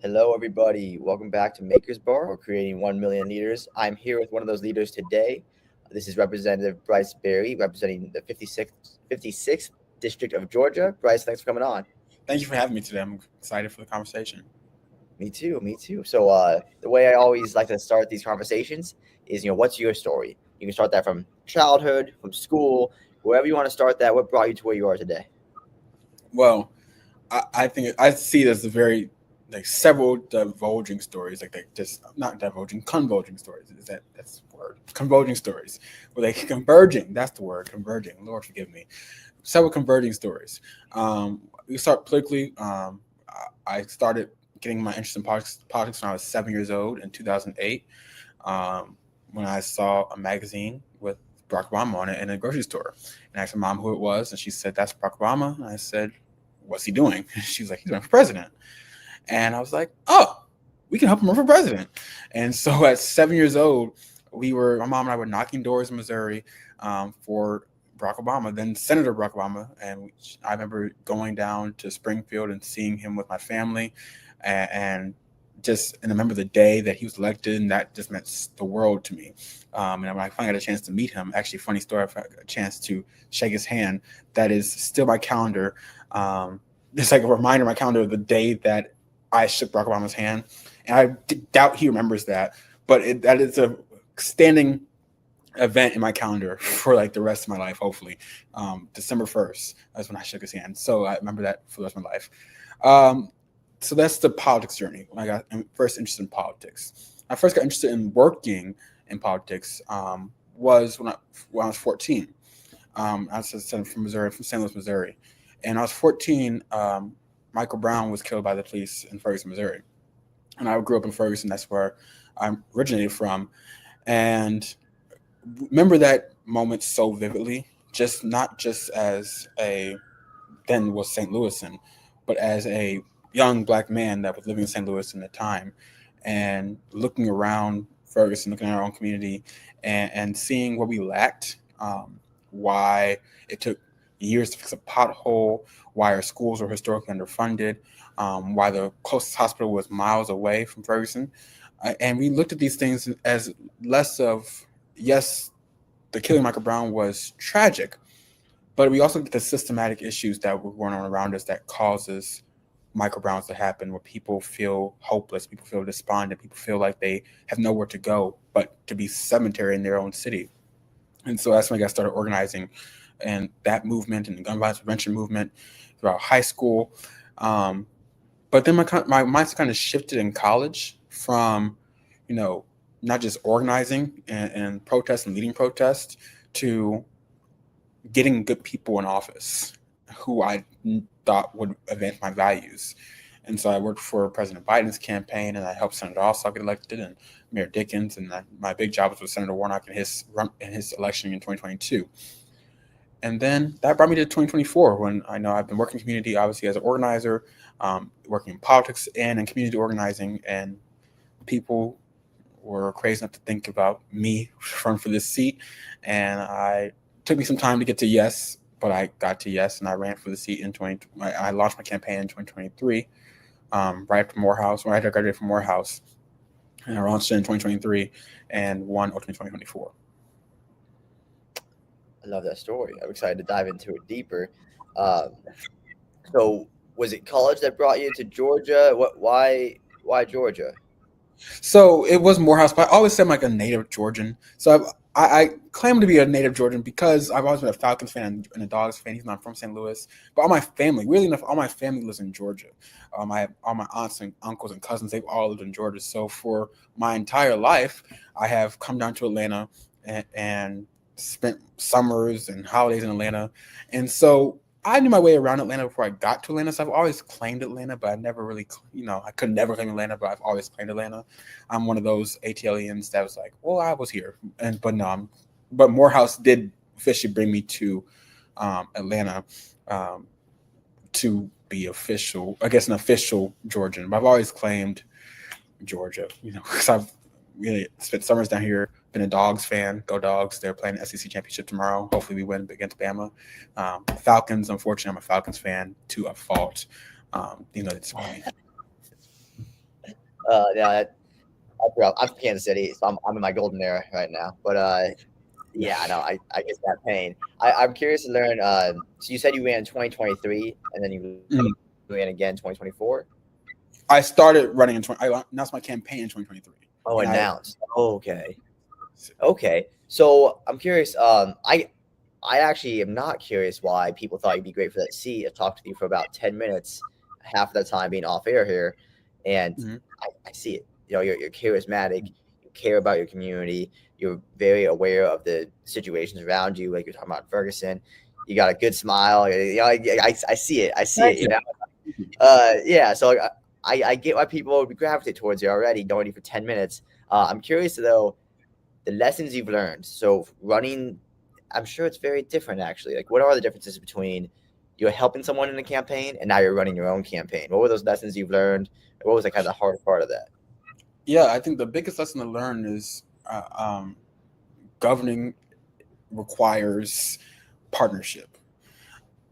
Hello, everybody. Welcome back to Maker's Bar. We're creating 1 million leaders. I'm here with one of those leaders today. This is Representative Bryce Berry, representing the 56th District of Georgia. Bryce, thanks for coming on. Thank you for having me today. I'm excited for the conversation. Me too. So the way I always like to start these conversations is, what's your story? You can start that from childhood, from school, wherever you want to start that. What brought you to where you are today? Well, I think I see it as a very several divulging stories, just not divulging, convulging stories. That's the word? Convulging stories. Well, converging. That's the word. Converging. Lord forgive me. Several converging stories. We start politically. I started getting my interest in politics when I was 7 years old in 2008. When I saw a magazine with Barack Obama on it in a grocery store, and I asked my mom who it was, and she said, "That's Barack Obama." And I said, "What's he doing?" She was like, "He's running for president." And I was like, "Oh, we can help him run for president." And so at 7 years old, my mom and I were knocking doors in Missouri for Barack Obama, then Senator Barack Obama. And I remember going down to Springfield and seeing him with my family, and I remember the day that he was elected, and that just meant the world to me. And when I finally got a chance to meet him, actually, funny story, I got a chance to shake his hand. That is still my calendar. It's like a reminder in my calendar of the day that I shook Barack Obama's hand. And I doubt he remembers that, but that is a standing event in my calendar for the rest of my life, hopefully. December 1st, that's when I shook his hand. So I remember that for the rest of my life. So that's the politics journey. When I got first interested in politics, I first got interested in working in politics was when I was 14. I was a senator from St. Louis, Missouri. And I was 14. Michael Brown was killed by the police in Ferguson, Missouri. And I grew up in Ferguson. That's where I originated from. And remember that moment so vividly, not just as then was St. Louisan, but as a young Black man that was living in St. Louis in the time, and looking around Ferguson, looking at our own community, and seeing what we lacked, why it took years to fix a pothole, why our schools were historically underfunded, why the closest hospital was miles away from Ferguson. And we looked at these things as less of, yes, the killing of Michael Brown was tragic, but we also get the systematic issues that were going on around us that causes Michael Browns to happen, where people feel hopeless, people feel despondent, people feel like they have nowhere to go but to be cemetery in their own city. And so that's when I got started organizing, and that movement and the gun violence prevention movement throughout high school. But then my mindset kind of shifted in college from, not just organizing and protests and leading protests, to getting good people in office who I thought would advance my values. And so I worked for President Biden's campaign, and I helped Senator Ossoff get elected, and Mayor Dickens, and my big job was with Senator Warnock in his election in 2022. And then that brought me to 2024, when I know I've been working in community, obviously as an organizer, working in politics and in community organizing, and people were crazy enough to think about me running for this seat. And it took me some time to get to yes, but I got to yes, and I ran for the seat in I launched my campaign in 2023, right after I graduated from Morehouse, and I launched it in 2023 and won ultimately 2024. I love that story. I'm excited to dive into it deeper. So was it college that brought you to Georgia? Why Georgia? So it was Morehouse, but I always said I'm like a native Georgian. So I claim to be a native Georgian because I've always been a Falcons fan and a Dogs fan. Even though I'm from St. Louis, but all my family, weirdly enough, all my family lives in Georgia. All my aunts and uncles and cousins, they've all lived in Georgia. So for my entire life, I have come down to Atlanta and spent summers and holidays in Atlanta. And so I knew my way around Atlanta before I got to Atlanta. So I've always claimed Atlanta, but I never really, I could never claim Atlanta, but I've always claimed Atlanta. I'm one of those ATLians that was like, well, I was here. But no, I'm but Morehouse did officially bring me to Atlanta to be official, I guess, an official Georgian. But I've always claimed Georgia, because I've really spent summers down here. Been a Dogs fan. Go Dogs! They're playing the SEC championship tomorrow. Hopefully, we win against Bama. Falcons. Unfortunately, I'm a Falcons fan to a fault. It's Yeah, I'm from Kansas City, so I'm in my golden era right now. But yeah, no, I get that pain. I'm curious to learn. So you said you ran in 2023, and then you ran again 2024. I started running I announced my campaign in 2023. Oh, announced. Okay. Okay. So I'm curious. I actually am not curious why people thought you'd be great for that seat. I talked to you for about 10 minutes, half of the time being off air here, and I see it. You're charismatic. You care about your community. You're very aware of the situations around you, like you're talking about Ferguson. You got a good smile. I see it. I see it. Yeah. So I get why people would gravitate towards you already, knowing you for 10 minutes. I'm curious though, the lessons you've learned. So running, I'm sure it's very different actually. Like, what are the differences between you're helping someone in a campaign and now you're running your own campaign? What were those lessons you've learned? What was kind of the hard part of that? Yeah, I think the biggest lesson to learn is governing requires partnership.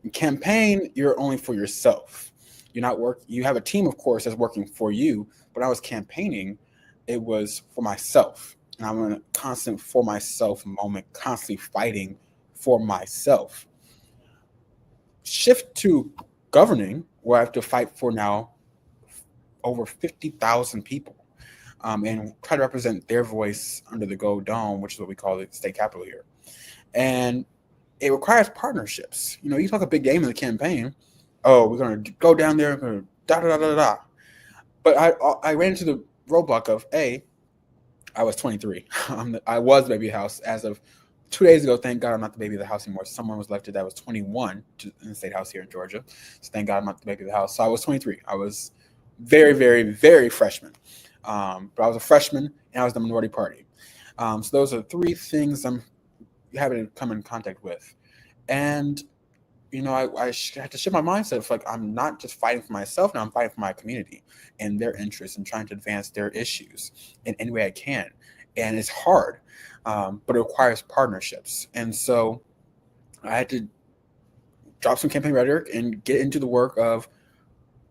In campaign, you're only for yourself. You're not you have a team, of course, that's working for you. But when I was campaigning, it was for myself. And I'm in a constant for myself moment, constantly fighting for myself. Shift to governing, where I have to fight for now over 50,000 people, and try to represent their voice under the Gold Dome, which is what we call the state capitol here. And it requires partnerships. You talk a big game in the campaign. Oh, we're going to go down there, we're going to da. But I ran into the roadblock of I was 23. I was baby of the house as of 2 days ago. Thank God I'm not the baby of the house anymore. Someone was elected that was 21 in the state house here in Georgia. So thank God I'm not the baby of the house. So I was 23. I was very, very, very freshman. But I was a freshman and I was the minority party. So those are three things I'm having to come in contact with. And, I had to shift my mindset of I'm not just fighting for myself now, I'm fighting for my community and their interests and trying to advance their issues in any way I can. And it's hard, but it requires partnerships. And so I had to drop some campaign rhetoric and get into the work of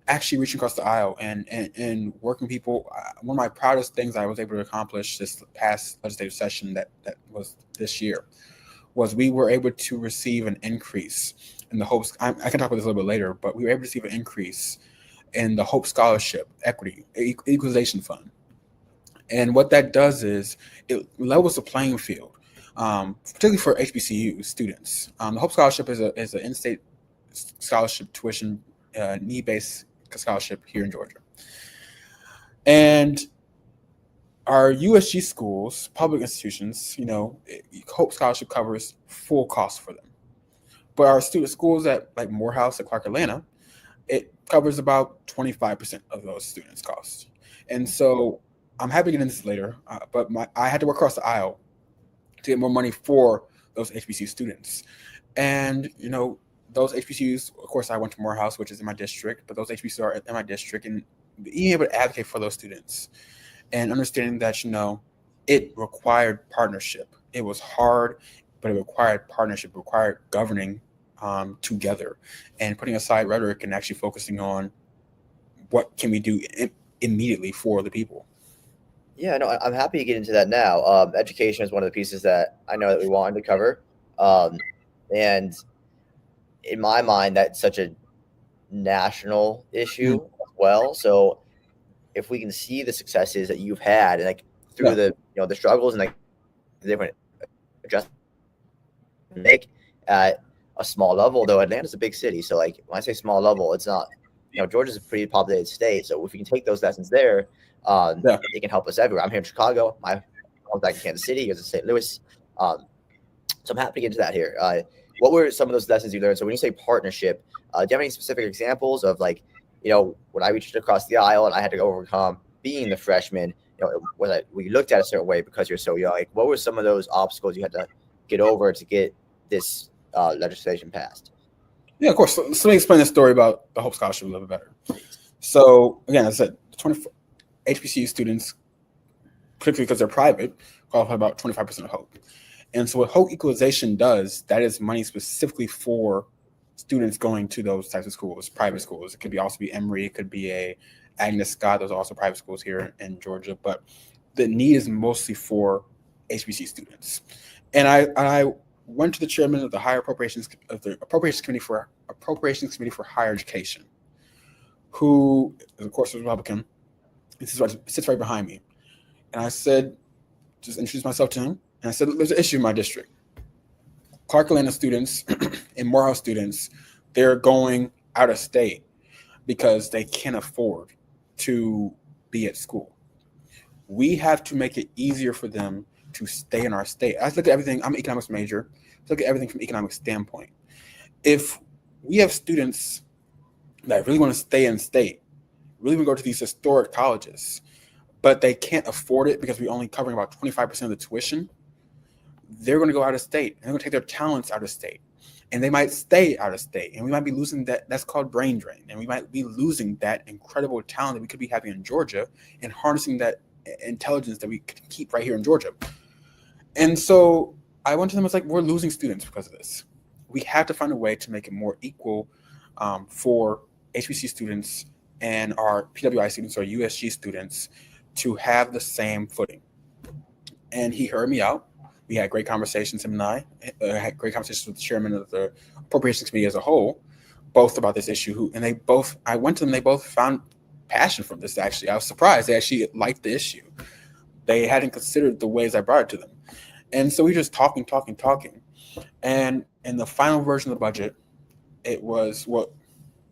actually reaching across the aisle and working people. One of my proudest things I was able to accomplish this past legislative session that was this year was we were able to receive an increase in the Hope. I can talk about this a little bit later, but we were able to receive an increase in the Hope Scholarship Equity Equalization Fund. And what that does is it levels the playing field, particularly for HBCU students. The Hope Scholarship is an in-state scholarship tuition need-based scholarship here in Georgia. And our USG schools, public institutions, Hope Scholarship covers full cost for them. But our student schools at like Morehouse at Clark Atlanta, it covers about 25% of those students' costs. And so I'm happy to get into this later, but I had to work across the aisle to get more money for those HBCU students. And, those HBCUs, of course, I went to Morehouse, which is in my district, but those HBCUs are in my district, and being able to advocate for those students and understanding that, it required partnership. It was hard, but it required partnership, it required governing together and putting aside rhetoric and actually focusing on what can we do immediately for the people. Yeah, no, I'm happy to get into that now. Education is one of the pieces that I know that we wanted to cover. And in my mind, that's such a national issue as well. So if we can see the successes that you've had and through the the struggles and the different adjustments make at a small level, though Atlanta's a big city. So when I say small level, it's not, Georgia's a pretty populated state. So if we can take those lessons there, it can help us everywhere. I'm here in Chicago. My mom's back in Kansas City, goes to St. Louis. So I'm happy to get into that here. What were some of those lessons you learned? So when you say partnership, do you have any specific examples of when I reached across the aisle and I had to overcome being the freshman, we looked at a certain way because you're so young? What were some of those obstacles you had to get over to get this legislation passed? Yeah, of course. So let me explain the story about the Hope Scholarship a little bit better. So again, as I said, 24 HBCU students, particularly because they're private, qualify about 25% of Hope. And so what Hope Equalization does, that is money specifically for students going to those types of schools, private schools. It could also be Emory, it could be a Agnes Scott. Those are also private schools here in Georgia, but the need is mostly for HBC students. And I went to the chairman of the Appropriations Committee for Higher Education, who is of course a Republican. He sits right behind me, and I said, just introduced myself to him, and I said, there's an issue in my district. Clark Atlanta students and Morehouse students, they're going out of state because they can't afford to be at school. We have to make it easier for them to stay in our state. I look at everything, I'm an economics major, look at everything from an economic standpoint. If we have students that really want to stay in state, really want to go to these historic colleges, but they can't afford it because we're only covering about 25% of the tuition, they're going to go out of state, and they're going to take their talents out of state, and they might stay out of state, and we might be losing that. That's called brain drain, and we might be losing that incredible talent that we could be having in Georgia and harnessing that intelligence that we could keep right here in Georgia. And so I went to them, I was like, we're losing students because of this. We have to find a way to make it more equal for HBC students and our PWI students or USG students to have the same footing. And he heard me out. We had great conversations, him and I had great conversations with the chairman of the Appropriations Committee as a whole, both about this issue. I went to them, they both found passion from this, actually. I was surprised they actually liked the issue. They hadn't considered the ways I brought it to them. And so we just talking. And in the final version of the budget, it was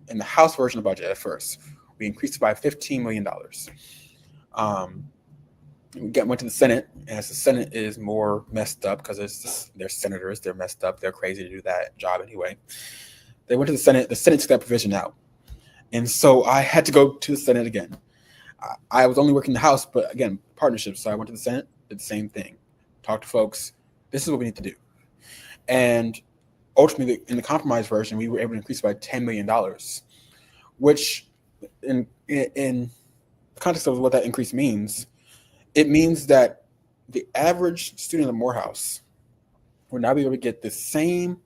in the House version of the budget at first, we increased it by $15 million. We went to the Senate, and as the Senate is more messed up because they're senators, they're messed up, they're crazy to do that job anyway. They went to the Senate took that provision out. And so I had to go to the Senate again. I was only working in the House, but again, partnerships. So I went to the Senate, did the same thing. Talked to folks, this is what we need to do. And ultimately, in the compromise version, we were able to increase by $10 million, which in the context of what that increase means, it means that the average student at Morehouse will now be able to get the same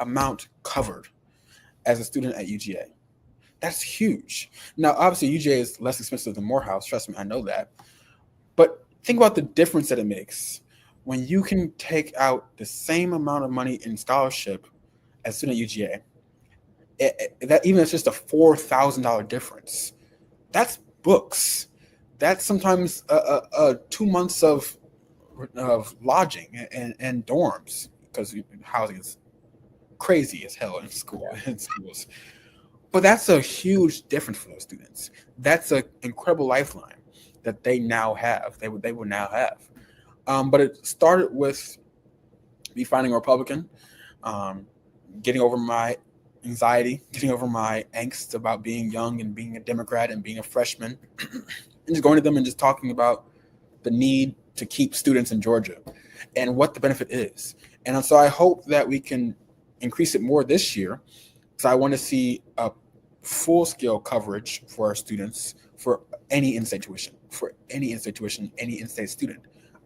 amount covered as a student at UGA. That's huge. Now, obviously, UGA is less expensive than Morehouse. Trust me, I know that. But think about the difference that it makes when you can take out the same amount of money in scholarship as a student at UGA. That even if it's just a $4,000 difference, that's books. That's sometimes 2 months of lodging and dorms, because housing is crazy as hell in schools. But that's a huge difference for those students. That's an incredible lifeline that they now have. They will now have. But it started with me finding a Republican, getting over my anxiety, getting over my angst about being young and being a Democrat and being a freshman, and just going to them and just talking about the need to keep students in Georgia and what the benefit is. And so I hope that we can increase it more this year, because I want to see a full-scale coverage for our students for any in-state tuition, any in-state student.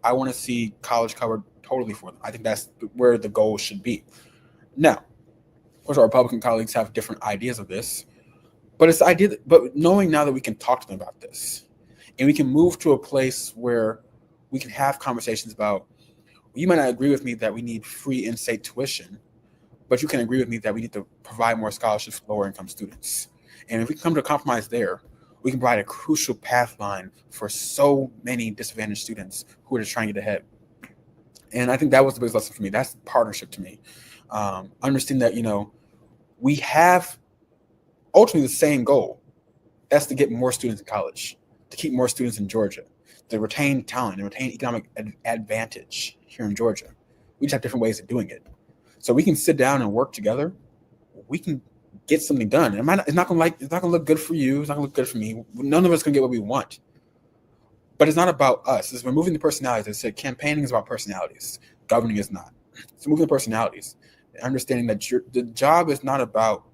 I want to see college covered totally for them. I think that's where the goal should be. Now, of course, our Republican colleagues have different ideas of this, but it's the idea but knowing now that we can talk to them about this, and we can move to a place where we can have conversations about, you might not agree with me that we need free in-state tuition, but you can agree with me that we need to provide more scholarships for lower income students. And if we come to a compromise there, we can provide a crucial path line for so many disadvantaged students who are just trying to get ahead. And I think that was the biggest lesson for me. That's partnership to me. Understand that, we have ultimately the same goal. That's to get more students in college, to keep more students in Georgia, to retain talent and retain economic advantage here in Georgia. We just have different ways of doing it. So we can sit down and work together. We can get something done. It's not going to look good for you. It's not going to look good for me. None of us can get what we want. But it's not about us. It's removing the personalities. I said campaigning is about personalities. Governing is not. So moving the personalities, understanding that the job is not about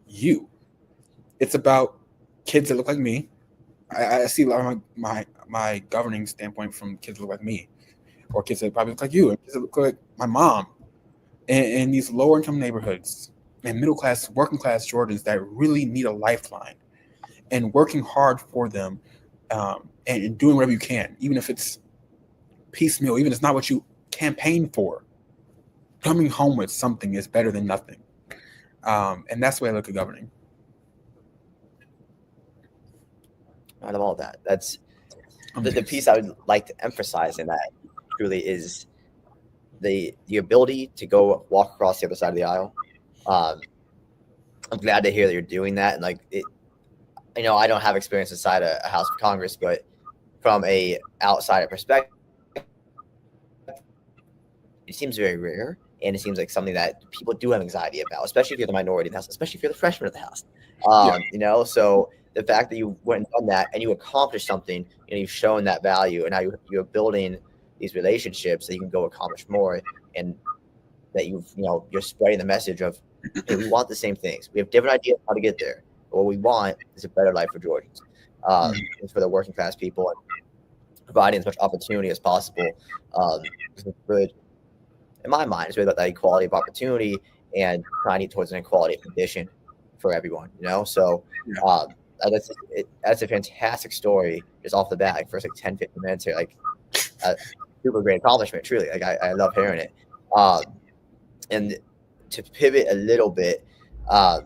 you. It's about kids that look like me. I see a lot of my governing standpoint from kids that look like me, or kids that probably look like you, and kids that look like my mom, in these lower income neighborhoods and middle class, working class Jordans that really need a lifeline, and working hard for them, and doing whatever you can, even if it's piecemeal, even if it's not what you campaign for. Coming home with something is better than nothing, and that's the way I look at governing. Out of all that, that's the piece I would like to emphasize in that truly is the ability to go walk across the other side of the aisle. I'm glad to hear that you're doing that, and like it, I don't have experience inside a House of Congress, but from a outsider perspective, it seems very rare, and it seems like something that people do have anxiety about, especially if you're the minority in the House, especially if you're the freshman of the House. So the fact that you went and done that and you accomplished something, you've shown that value, and now you're building these relationships that you can go accomplish more, and that you're spreading the message of, hey, we want the same things. We have different ideas how to get there. But what we want is a better life for Georgians. It's for the working class people, and providing as much opportunity as possible. It's good, in my mind, it's really about that equality of opportunity and trying to get towards an equality of condition for everyone. So that's a fantastic story just off the bat. Like first 10, 15 minutes here, like a super great accomplishment. Truly, like I love hearing it. And to pivot a little bit, I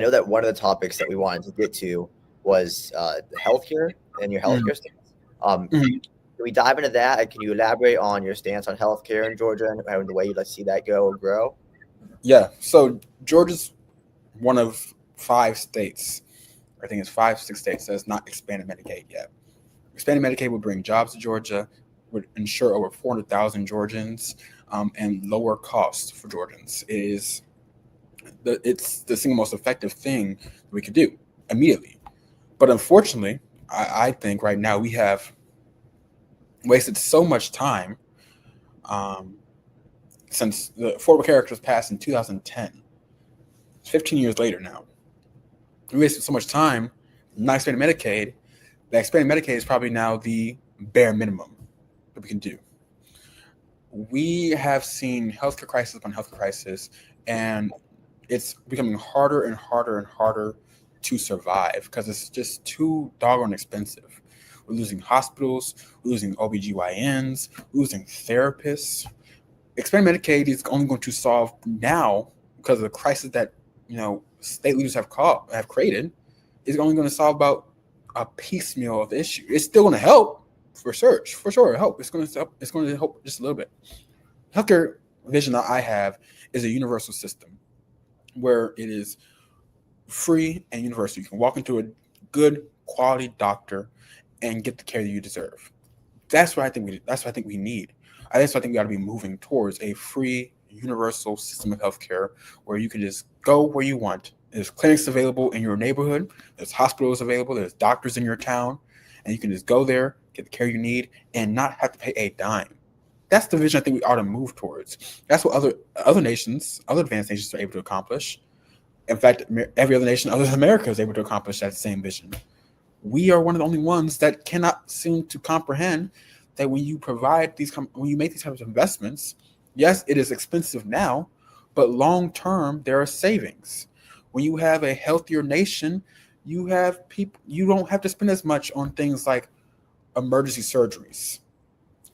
know that one of the topics that we wanted to get to was healthcare and your healthcare stance. Can we dive into that? Can you elaborate on your stance on healthcare in Georgia and the way you'd like to see that go or grow? Yeah. So Georgia's one of 5 states. I think it's 5, 6 states that has not expanded Medicaid yet. Expanded Medicaid would bring jobs to Georgia, would ensure over 400,000 Georgians, and lower costs for Georgians. It's the single most effective thing we could do immediately. But unfortunately, I think right now we have wasted so much time since the Affordable Care Act was passed in 2010. 15 years later now. We wasted so much time not expanding Medicaid. That expanding Medicaid is probably now the bare minimum that we can do. We have seen healthcare crisis upon healthcare crisis, and it's becoming harder and harder and harder to survive because it's just too doggone expensive. We're losing hospitals, we're losing OBGYNs, we're losing therapists. Expanded Medicaid is only going to solve now, because of the crisis that state leaders have created, is only going to solve about a piecemeal of the issue. It's still going to help for sure. Help. It's going to help just a little bit. Healthcare vision that I have is a universal system where it is free and universal. You can walk into a good quality doctor and get the care that you deserve. That's what I think we need. That's what I think we ought to be moving towards a free, universal system of healthcare where you can just go where you want. There's clinics available in your neighborhood. There's hospitals available. There's doctors in your town. And you can just go there, get the care you need, and not have to pay a dime. That's the vision I think we ought to move towards. That's what other advanced nations are able to accomplish. In fact, every other nation other than America is able to accomplish that same vision. We are one of the only ones that cannot seem to comprehend that when you make these types of investments, yes, it is expensive now, but long term there are savings. When you have a healthier nation, you don't have to spend as much on things like emergency surgeries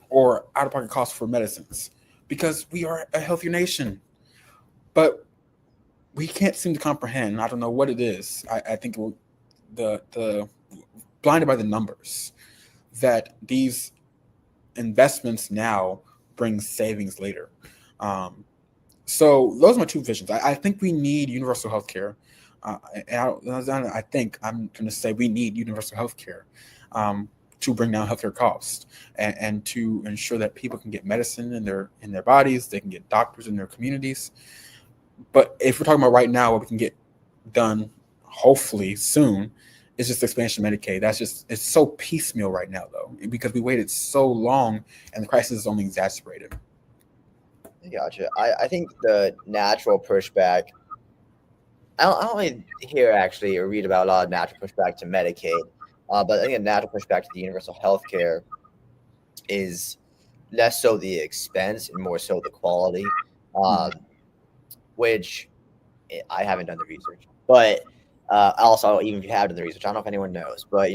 or out-of-pocket costs for medicines because we are a healthier nation. But we can't seem to comprehend. I don't know what it is. I think the blinded by the numbers that these investments now bring savings later. So those are my 2 visions. I think we need universal health care. I think I'm going to say we need universal health care to bring down healthcare costs and to ensure that people can get medicine in their bodies, they can get doctors in their communities. But if we're talking about right now, what we can get done hopefully soon It's just expansion of Medicaid. It's so piecemeal right now, though, because we waited so long and the crisis is only exacerbated. Gotcha. I think the natural pushback, I don't really hear actually or read about a lot of natural pushback to Medicaid, but I think a natural pushback to the universal health care is less so the expense and more so the quality, um, which I haven't done the research. But also, even if you have done the research, I don't know if anyone knows, but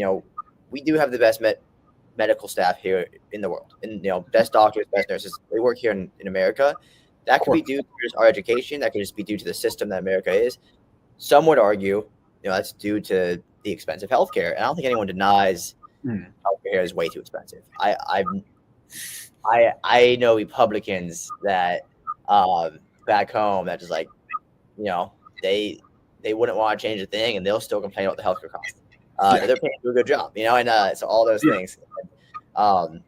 we do have the best medical staff here in the world, and best doctors, best nurses. They work here in America. That could be due to just our education. That could just be due to the system that America is. Some would argue, that's due to the expensive healthcare, and I don't think anyone denies healthcare is way too expensive. I know Republicans that back home that just like, they wouldn't want to change a thing, and they'll still complain about the healthcare costs. They're paying to do a good job, and so all those things. I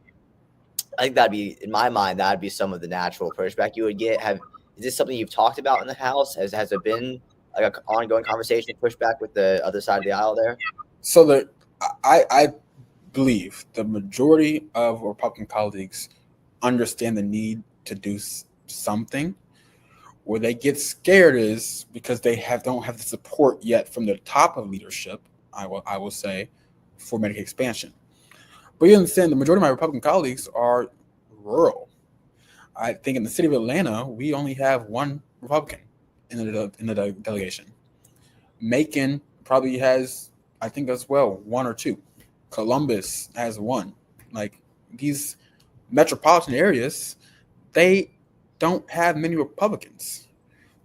think that'd be, in my mind, that'd be some of the natural pushback you would get. Is this something you've talked about in the House? Has there been like an ongoing conversation, pushback with the other side of the aisle there? So I believe the majority of Republican colleagues understand the need to do something. Where they get scared is because they don't have the support yet from the top of leadership, I will say, for Medicaid expansion. But you understand the majority of my Republican colleagues are rural. I think in the city of Atlanta, we only have one Republican in the delegation. Macon probably has, I think as well, one or two. Columbus has one. Like these metropolitan areas, they don't have many Republicans.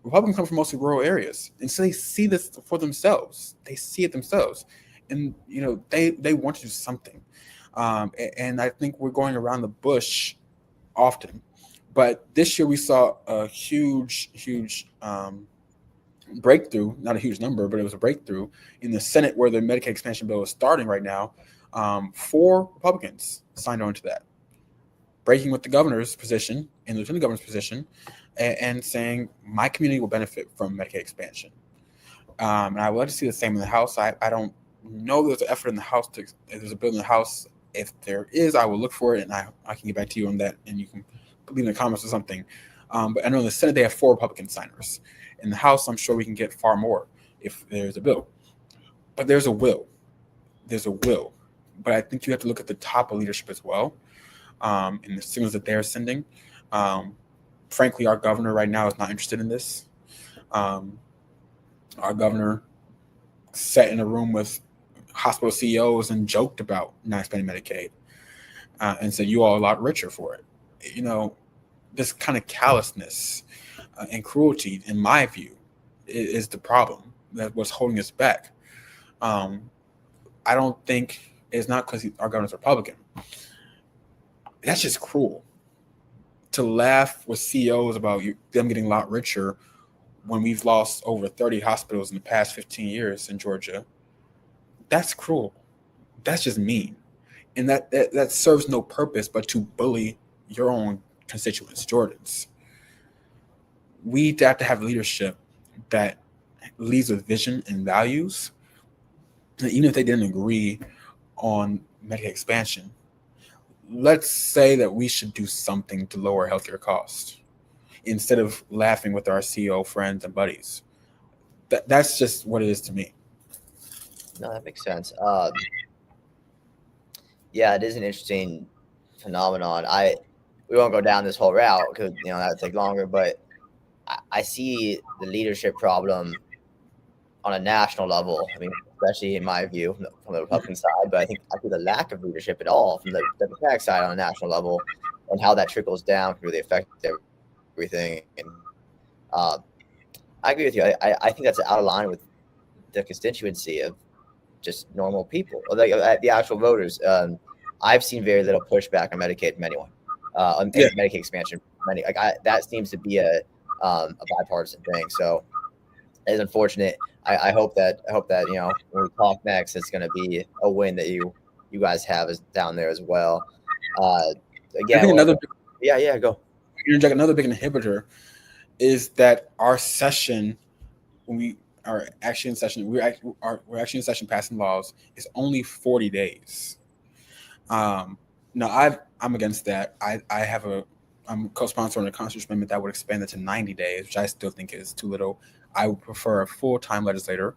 Republicans come from mostly rural areas, and so they see this for themselves. They see it themselves, and they want to do something. And I think we're going around the bush often, but this year we saw a huge breakthrough. Not a huge number, but it was a breakthrough in the Senate where the Medicaid expansion bill is starting right now. 4 Republicans signed on to that, breaking with the governor's position and the lieutenant governor's position, and saying my community will benefit from Medicaid expansion. And I would like to see the same in the House. I don't know there's an effort in the House if there's a bill in the House. If there is, I will look for it, and I can get back to you on that, and you can leave in the comments or something. But I know in the Senate they have 4 Republican signers. In the House, I'm sure we can get far more if there's a bill. But there's a will. There's a will. But I think you have to look at the top of leadership as well, and the signals that they're sending. Frankly, our governor right now is not interested in this. Our governor sat in a room with hospital CEOs and joked about not expanding Medicaid, and said, you all are a lot richer for it. This kind of callousness and cruelty, in my view, is the problem that was holding us back. I don't think it's not because our governor's Republican. That's just cruel. To laugh with CEOs about them getting a lot richer when we've lost over 30 hospitals in the past 15 years in Georgia, that's cruel. That's just mean. And that serves no purpose but to bully your own constituents, Jordans. We have to have leadership that leads with vision and values. And even if they didn't agree on Medicaid expansion, let's say that we should do something to lower healthcare costs instead of laughing with our CEO friends and buddies. That's just what it is to me. No, that makes sense. Yeah, it is an interesting phenomenon. We won't go down this whole route because that would take longer, but I see the leadership problem on a national level. I mean, especially in my view from the Republican side, but I see the lack of leadership at all from the Democratic side on a national level, and how that trickles down can really affect everything. And I agree with you. I think that's out of line with the constituency of just normal people, or the actual voters. I've seen very little pushback on Medicaid from anyone. Medicaid expansion, that seems to be a bipartisan thing. So it's unfortunate. I hope that when we talk next, it's going to be a win that you guys have down there as well. Again, go. Another big inhibitor is that our session, when are actually in session. We're actually in session passing laws. It's only 40 days. Um, no, I'm against that. I'm co-sponsoring a constitutional amendment that would expand it to 90 days, which I still think is too little. I would prefer a full-time legislator,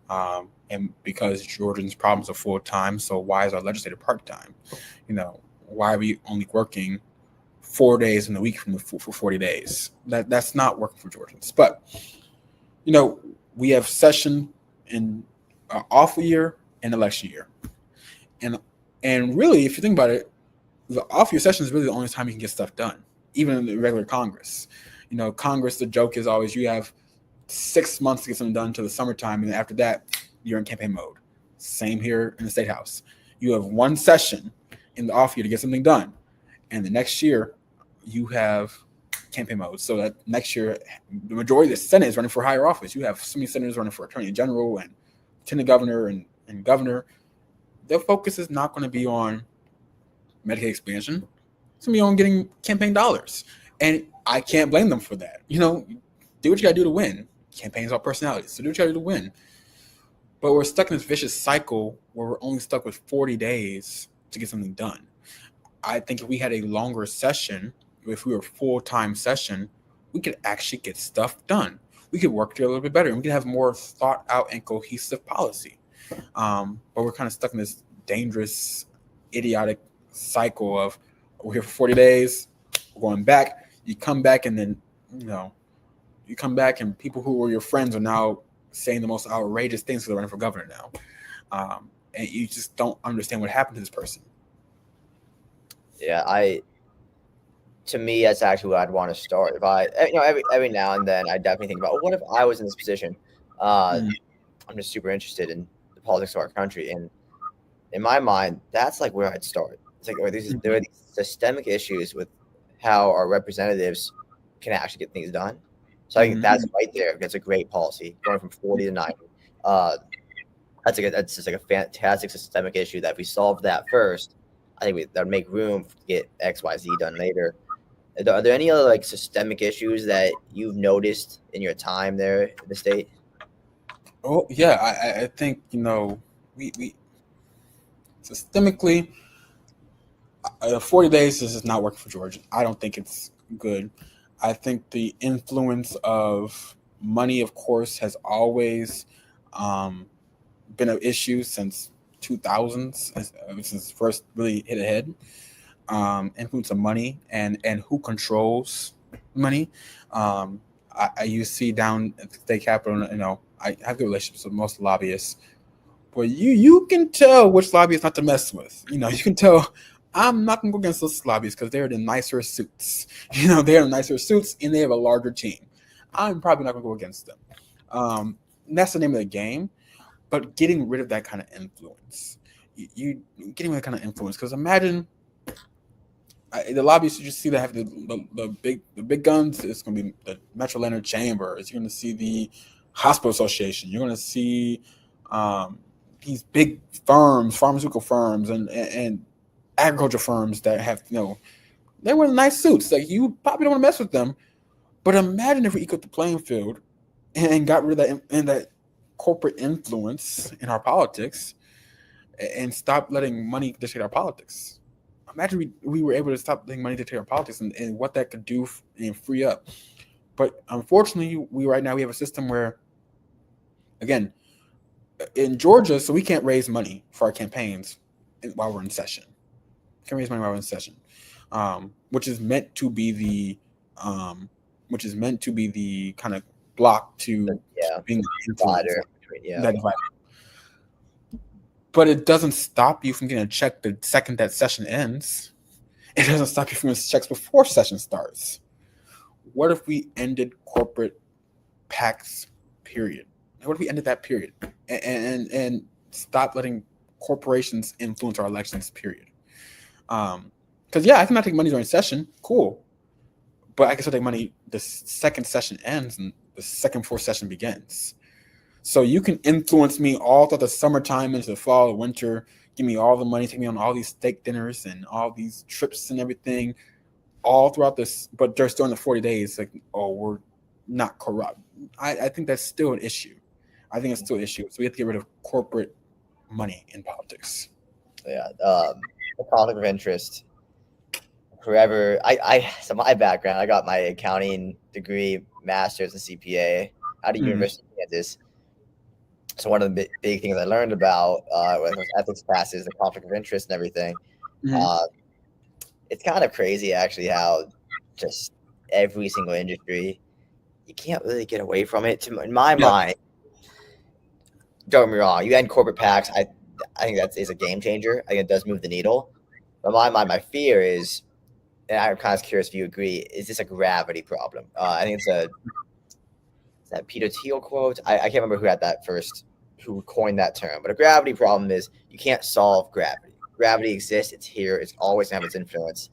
and because Georgians' problems are full-time, so why is our legislator part-time? Why are we only working 4 days in the week for 40 days? That's not working for Georgians. But we have session in off year and election year, and really, if you think about it, the off year session is really the only time you can get stuff done, even in the regular Congress. Congress, the joke is always you have 6 months to get something done until the summertime, and after that, you're in campaign mode. Same here in the State House. You have one session in the off year to get something done, and the next year you have campaign mode. So that next year, the majority of the Senate is running for higher office. You have so many senators running for attorney general and lieutenant governor and governor. Their focus is not going to be on Medicaid expansion. It's going to be on getting campaign dollars. And I can't blame them for that. Do what you got to do to win. Campaigns are personalities. So do what you got to do to win. But we're stuck in this vicious cycle where we're only stuck with 40 days to get something done. I think if we had a longer session, if we were full-time session, we could actually get stuff done. We could work together a little bit better, and we could have more thought out and cohesive policy. But we're kind of stuck in this dangerous, idiotic cycle of we're here for 40 days, we're going back. You come back, and then you come back, and people who were your friends are now saying the most outrageous things because they're running for governor now, and you just don't understand what happened to this person. Yeah, to me, that's actually where I'd want to start. If every now and then, I definitely think about, well, what if I was in this position? I'm just super interested in the politics of our country, and in my mind, that's like where I'd start. It's like there are these systemic issues with how our representatives can actually get things done. So I think that's right there. That's a great policy, going from 40 to 90. That's just like a fantastic systemic issue that if we solve that first, I think that would make room to get X, Y, Z done later. Are there any other systemic issues that you've noticed in your time there in the state? Oh yeah, I think we systemically 40 days is just not working for Georgia. I don't think it's good. I think the influence of money, of course, has always been an issue since 2000s, since first really hit ahead. Influence of money and who controls money. You see down at the state capitol, I have good relationships with most lobbyists, but you can tell which lobbyists not to mess with. You can tell I'm not going to go against those lobbyists because they're the nicer suits. They're the nicer suits and they have a larger team. I'm probably not going to go against them. That's the name of the game. But getting rid of that kind of influence, you getting rid of that kind of influence, because imagine the lobbyists you just see that have the big guns. It's going to be the Metro Atlanta Chamber. You're going to see the Hospital Association. You're going to see these big firms, pharmaceutical firms, and agriculture firms that have they wear nice suits. Like, you probably don't want to mess with them. But imagine if we equal the playing field and got rid of that and that corporate influence in our politics and stop letting money dictate our politics. Imagine we were able to stop letting money dictate our politics and what that could do and free up. But unfortunately, right now we have a system where, again, in Georgia, so we can't raise money for our campaigns while we're in session. Can't raise money while we're in session, which is meant to be the kind of block to being influencer. That divider. But it doesn't stop you from getting a check the second that session ends. It doesn't stop you from getting checks before session starts. What if we ended corporate PACs, period? What if we ended that period and stop letting corporations influence our elections, period? Because I cannot take money during session, cool, but I can still take money the second session ends and the second before session begins. So you can influence me all through the summertime into the fall or winter, give me all the money, take me on all these steak dinners and all these trips and everything, all throughout this. But just during the 40 days, we're not corrupt. I think that's still an issue. I think it's still an issue. So we have to get rid of corporate money in politics. Yeah, the conflict of interest. Forever, so my background, I got my accounting degree, master's in CPA out of University of Kansas. So one of the big things I learned about with those ethics classes, the conflict of interest and everything. It's kind of crazy actually how just every single industry, you can't really get away from it. In my mind, don't get me wrong, you end corporate PACs, I think that is a game changer. I think it does move the needle. But in my mind, my fear is, and I'm kind of curious if you agree, is this a gravity problem? I think it's is that Peter Thiel quote? I can't remember who had that first, who coined that term. But a gravity problem is you can't solve gravity. Gravity exists. It's here. It's always going to have its influence.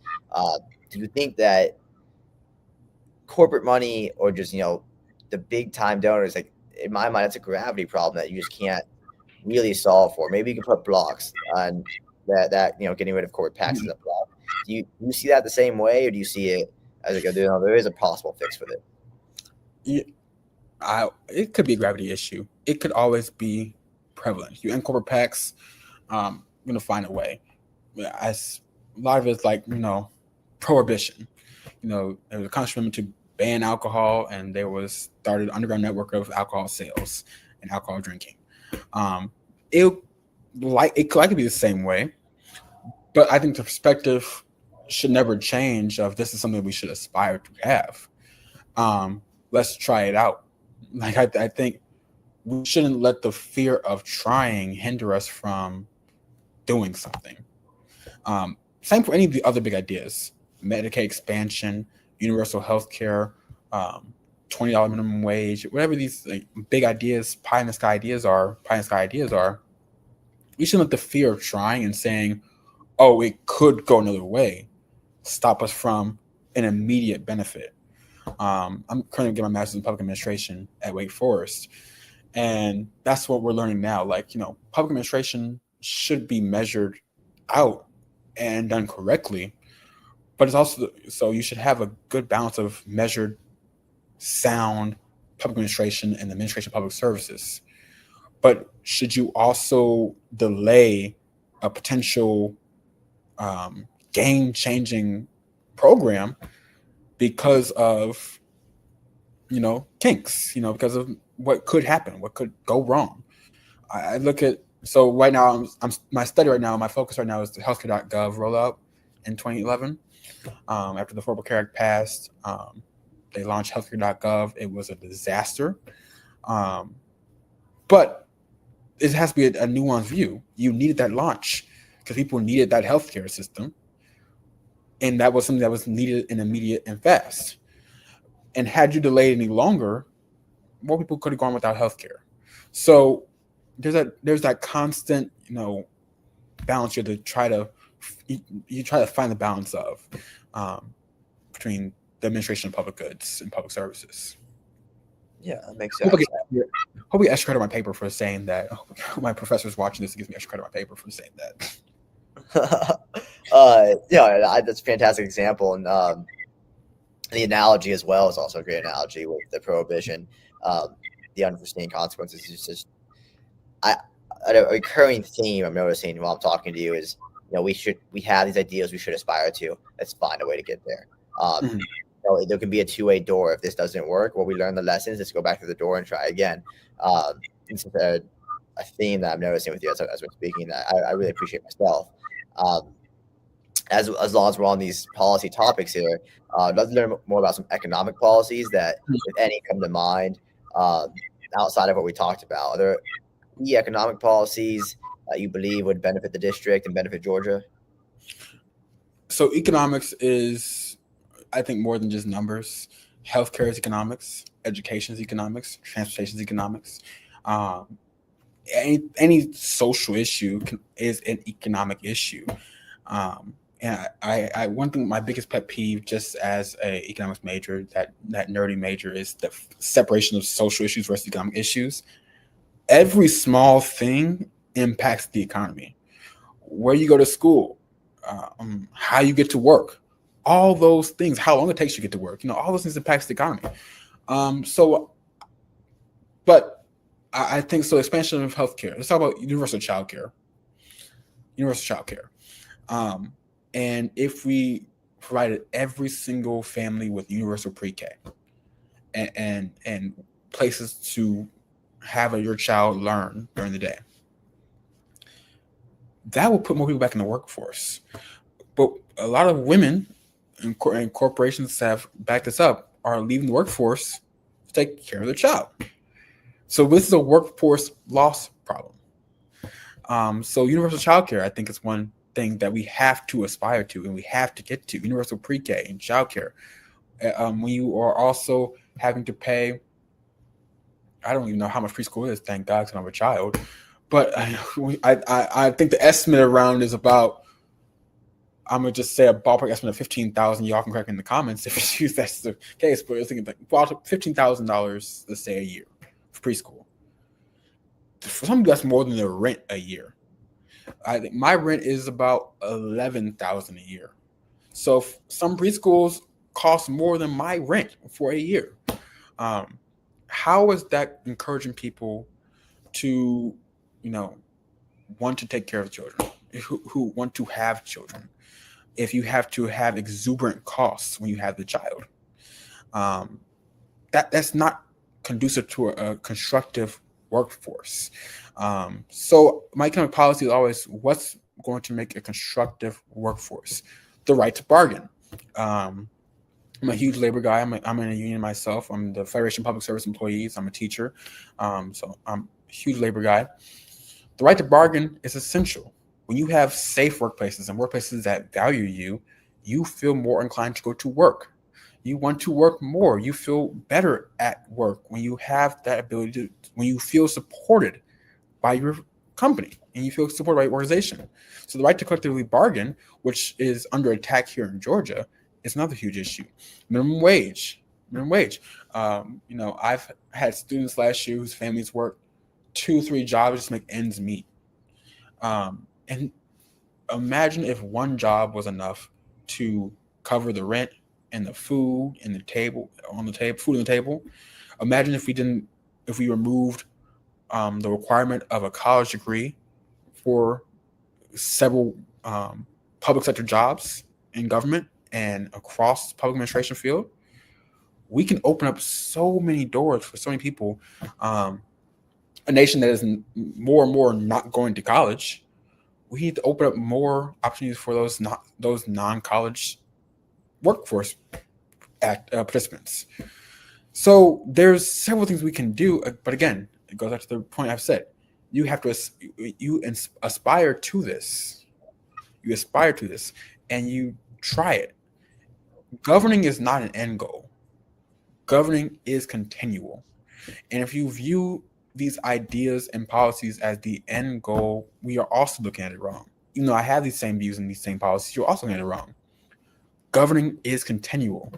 Do you think that corporate money or just, the big time donors, like in my mind, it's a gravity problem that you just can't really solve for? Maybe you can put blocks on that getting rid of corporate PACs is a block. Do you see that the same way, or do you see it as like there is a possible fix with it? Yeah, it could be a gravity issue. It could always be prevalent. You end corporate PACs, you're gonna find a way. As a lot of it's like prohibition. There was a conscious movement to ban alcohol, and there was started an underground network of alcohol sales and alcohol drinking. It could likely be the same way, but I think the perspective should never change. Of this is something we should aspire to have. Let's try it out. Like I think we shouldn't let the fear of trying hinder us from doing something. Same for any of the other big ideas: Medicaid expansion, universal health care, $20 minimum wage, whatever these big ideas, pie in the sky ideas are. We shouldn't let the fear of trying and saying, "Oh, it could go another way," stop us from an immediate benefit. I'm currently getting my master's in public administration at Wake Forest, and that's what we're learning now. Public administration should be measured out and done correctly, but it's also so you should have a good balance of measured, sound public administration and administration of public services. But should you also delay a potential game-changing program because of kinks, because of what could happen, what could go wrong? I look at, so right now my focus right now is the healthcare.gov rollout in 2011. After the Affordable Care Act passed, they launched healthcare.gov. It was a disaster, but it has to be a nuanced view. You needed that launch because people needed that healthcare system, and that was something that was needed and immediate and fast. And had you delayed any longer, more people could have gone without healthcare. So there's that constant balance you have to try to find the balance of between the administration of public goods and public services. Yeah, that makes sense. Hope we extra credit my paper for saying that. My professor's watching this and gives me extra credit my paper for saying that. That's a fantastic example, and the analogy as well is also a great analogy with the prohibition. The unforeseen consequences is just a recurring theme I'm noticing while I'm talking to you is we have these ideas we should aspire to. Let's find a way to get there. There can be a two-way door. If this doesn't work, we learn the lessons. Let's go back to the door and try again. It's a theme that I'm noticing with you as we're speaking that I really appreciate myself. As long as we're on these policy topics here, I'd love to learn more about some economic policies that, if any, come to mind outside of what we talked about. Are there key economic policies that you believe would benefit the district and benefit Georgia? So economics is, I think, more than just numbers. Healthcare is economics, education is economics, transportation is economics. Any social issue is an economic issue. And I one thing, my biggest pet peeve, just as a economics major, that nerdy major, is the separation of social issues versus economic issues. Every small thing impacts the economy. Where you go to school, how you get to work, all those things, how long it takes you to get to work, all those things impacts the economy. But I think so. Expansion of healthcare. Let's talk about universal childcare. Universal childcare. And if we provided every single family with universal pre-K and places to have your child learn during the day, that will put more people back in the workforce. But a lot of women and corporations have backed this up are leaving the workforce to take care of their child. So this is a workforce loss problem. So universal childcare, I think, is one thing that we have to aspire to and we have to get to. Universal pre-K and childcare. When you are also having to pay, I don't even know how much preschool is, thank God, because I have a child. But I think the estimate around is about, I'm going to just say a ballpark estimate of $15,000. Y'all can correct me in the comments if that's the case. But I was thinking like $15,000, let's say, a year for preschool. For some people, that's more than their rent a year. I think my rent is about $11,000 a year. So some preschools cost more than my rent for a year. How is that encouraging people to, want to take care of children, who want to have children, if you have to have exuberant costs when you have the child? That's not conducive to a constructive workforce. So my economic policy is always, what's going to make a constructive workforce? The right to bargain. I'm a huge labor guy. I'm in a union myself. I'm the Federation of Public Service Employees. I'm a teacher. So I'm a huge labor guy. The right to bargain is essential. When you have safe workplaces and workplaces that value you, you feel more inclined to go to work. You want to work more. You feel better at work when you have that ability to, when you feel supported by your company and you feel supported by your organization. So the right to collectively bargain, which is under attack here in Georgia, is another huge issue. Minimum wage. I've had students last year whose families work 2-3 jobs just to make ends meet. And imagine if one job was enough to cover the rent and the food and food on the table. Imagine if we removed the requirement of a college degree for several public sector jobs in government and across the public administration field. We can open up so many doors for so many people. A nation that is more and more not going to college, we need to open up more opportunities for those non-college workforce participants. So there's several things we can do, but again, it goes back to the point I've said. You have to aspire to this. You aspire to this, and you try it. Governing is not an end goal. Governing is continual, and if you view these ideas and policies as the end goal, we are also looking at it wrong. Even though I have these same views and these same policies, you're also looking at it wrong. Governing is continual.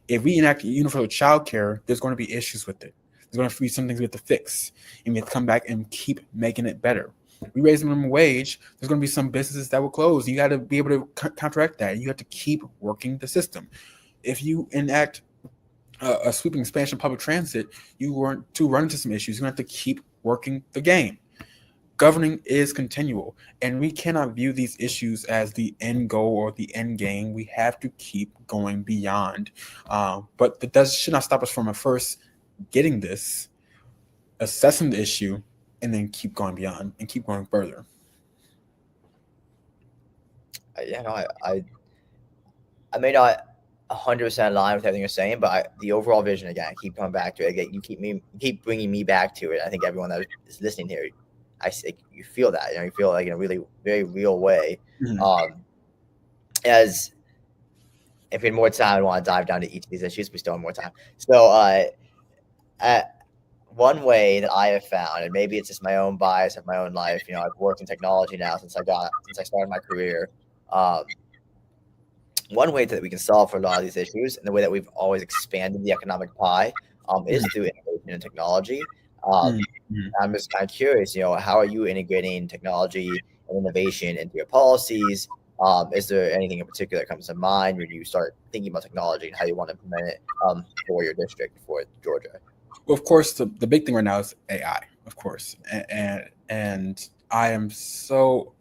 If we enact universal child care, there's going to be issues with it. There's going to be some things we have to fix, and we have to come back and keep making it better. We raise the minimum wage, there's going to be some businesses that will close. You got to be able to counteract that. You have to keep working the system. If you enact a sweeping expansion of public transit, you want to run into some issues. You have to keep working the game. Governing is continual, and we cannot view these issues as the end goal or the end game. We have to keep going beyond. But that should not stop us from first getting this, assessing the issue, and then keep going beyond and keep going further. I may not 100% align with everything you're saying, but the overall vision, again, I keep coming back to it. Again, you keep bringing me back to it. I think everyone that is listening here, you feel that, you feel like in a really very real way. Mm-hmm. As if we had more time, I want to dive down to each of these issues. We still have more time. So, one way that I have found, and maybe it's just my own bias of my own life. I've worked in technology now since I started my career. One way that we can solve for a lot of these issues, and the way that we've always expanded the economic pie, is through innovation and technology. I'm just kind of curious, how are you integrating technology and innovation into your policies? Is there anything in particular that comes to mind when you start thinking about technology and how you want to implement it for your district, for Georgia? Well, of course, the big thing right now is AI. of course, and I am so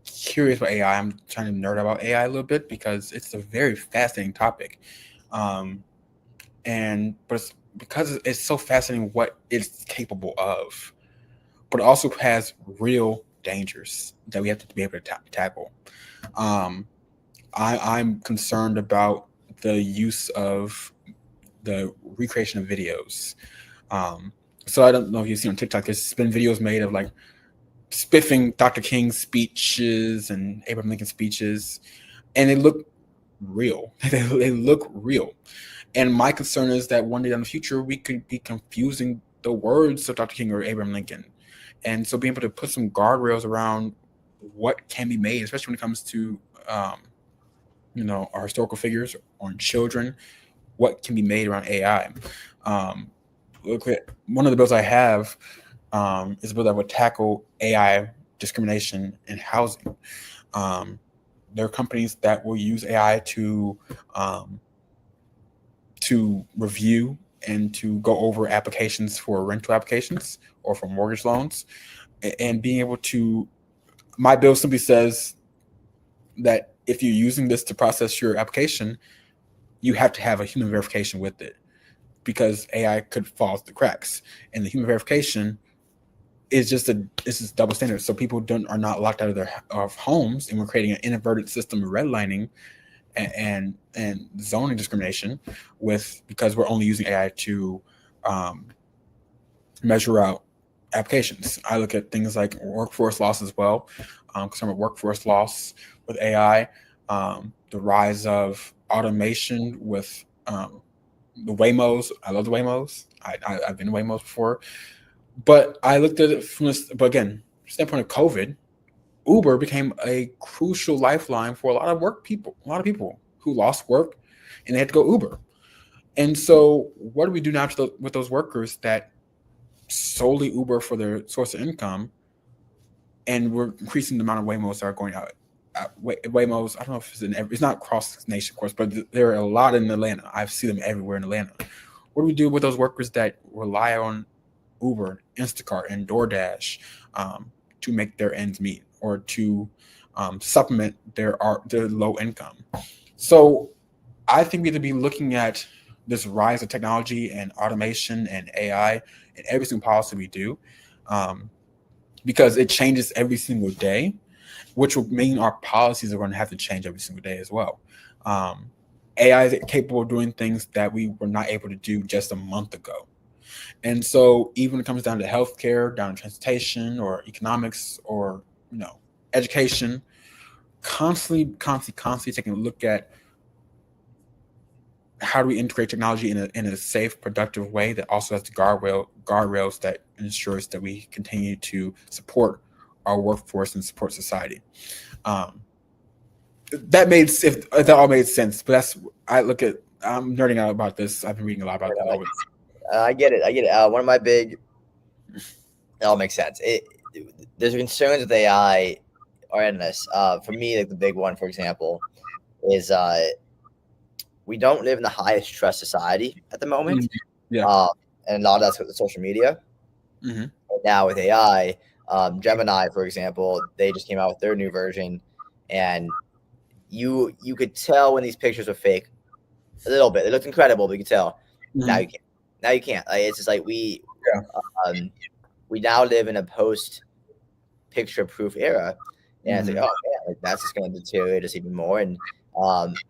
curious about AI. I'm trying to nerd about AI a little bit because it's a very fascinating topic, but it's because it's so fascinating what it's capable of, but it also has real dangers that we have to be able to tackle. Um, I'm concerned about the use of the recreation of videos. Um, so I don't know if you've seen on TikTok, there's been videos made of like spiffing Dr. King's speeches and Abraham Lincoln's speeches, and they look real. They look real. And my concern is that one day in the future, we could be confusing the words of Dr. King or Abraham Lincoln. And so being able to put some guardrails around what can be made, especially when it comes to, our historical figures on children, what can be made around AI. Look at one of the bills I have is a bill that would tackle AI discrimination in housing. There are companies that will use AI to review and to go over applications for rental applications or for mortgage loans, and being able to. My bill simply says that if you're using this to process your application, you have to have a human verification with it, because AI could fall through the cracks, and the human verification is just this is double standard. So people are not locked out of their homes, and we're creating an inverted system of redlining and zoning discrimination because we're only using AI to measure out applications. I look at things like workforce loss as well. Concerned with workforce loss with AI, the rise of automation with the Waymos. I love the Waymos. I've been to Waymos before, but I looked at it from this. But again, standpoint of COVID, Uber became a crucial lifeline for a lot of people who lost work, and they had to go Uber. And so, what do we do now with those workers that solely Uber for their source of income? And we're increasing the amount of Waymos that are going out. Waymos, I don't know if it's not across nation, of course, but there are a lot in Atlanta. I see them everywhere in Atlanta. What do we do with those workers that rely on Uber, Instacart, and DoorDash to make their ends meet, or to supplement their low income? So I think we need to be looking at this rise of technology and automation and AI in every single policy we do, because it changes every single day, which will mean our policies are going to have to change every single day as well. AI is capable of doing things that we were not able to do just a month ago. And so even when it comes down to healthcare, down to transportation or economics or, education, constantly taking a look at how do we integrate technology in a safe, productive way that also has the guardrails that ensures that we continue to support our workforce and support society. If that all made sense, but I'm nerding out about this. I've been reading a lot about that. I get it. One of my big, it all makes sense. There's concerns with AI are endless. For me, like the big one, for example, is we don't live in the highest trust society at the moment. Mm-hmm. Yeah. And a lot of that's with social media. Mm-hmm. Now with AI, Gemini, for example, they just came out with their new version, and you could tell when these pictures are fake a little bit. They looked incredible, but you could tell. Mm-hmm. Now you can't. It's just like we now live in a post picture proof era, and it's like, oh man, like that's just going to deteriorate us even more. And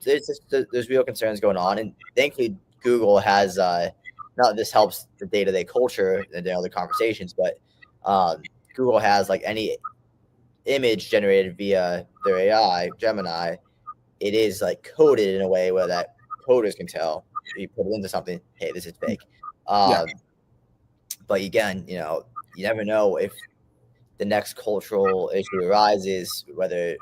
there's real concerns going on, and thankfully Google has not this helps the day-to-day culture and their other conversations, but Google has like any image generated via their AI Gemini, it is like coded in a way where that coders can tell. You put it into something, hey, this is fake. But again, you never know if the next cultural issue arises, whether